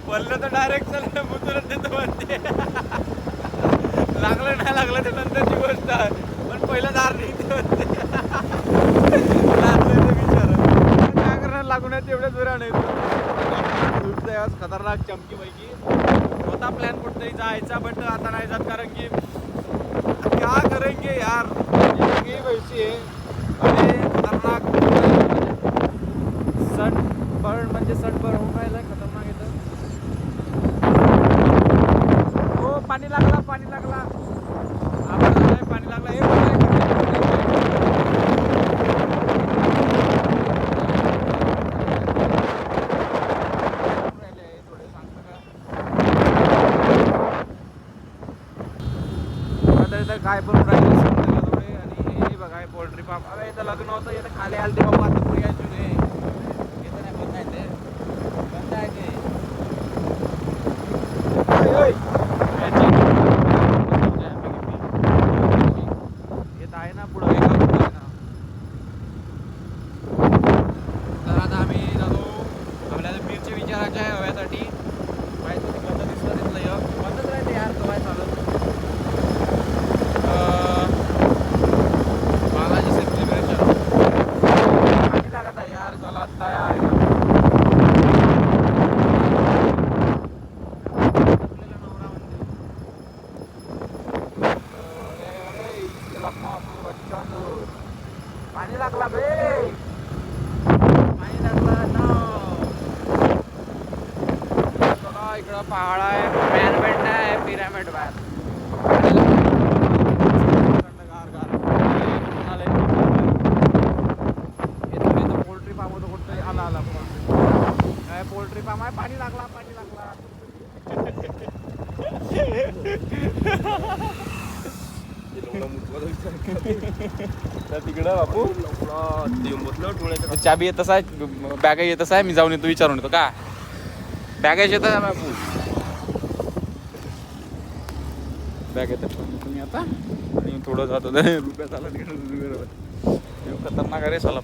बोललं तर डायरेक्ट चल मुतून देतो म्हणते. लागलं नाही लागलं ते नंतरची गोष्ट आहे, पण पहिलं दार निघते म्हणते. लागलं ते विचार काय करणार, लागून तेवढ्या जोराने खतरनाक चमकी पैकी होता प्लॅन कुठेही जायचा, बट आता नाही जात कारण की क्या करेंगे यार, जिंदगी वैसी आहे. आणि खतरनाक सनबर्न म्हणजे सनबर्न होऊन राहिलं खतरनाक येतं. हो पाणी लागला, पाणी लागला, पाणी लागला. हे काय पण राहिले थोडे. आणि हे बघा पोल्ट्री फार्म. अरे इथं लग्न होतं, इथं खाली आलते बाबा. आता पुढे यायचे इथं नाही, बंद आहे ते, बंद आहे ते. येत आहे ना पुढं आहे ना. तर आता आम्ही जातो, आपल्याला मिरची विचारायच्या आहे हव्यासाठी. माहिती होती बंद दिसलं तिथलं, बंदच राहते यार, काय चालत. बालाजी सेलिब्रेशन यार, चला आता यार. पाणी लागला बे, पाणी लागला ना. चला इकडं पहाड आहे, पिरॅमिड आहे, पिरॅमिड बाहेर. पोल्ट्री फार्म होतं कुठं, आला आला पोल्ट्री फार्म आहे. पाणी लागला, पाणी लागला. तिकडं बापू चाबी येतच आहे, बॅग येतच आहे. मी जाऊन येतो, विचारून येतो का बॅगेज येत आहे बापू. बॅग येतात तुम्ही आता. आणि थोडं जातो रुपया झाला तिकडे. खतरनाक आहे रे साला.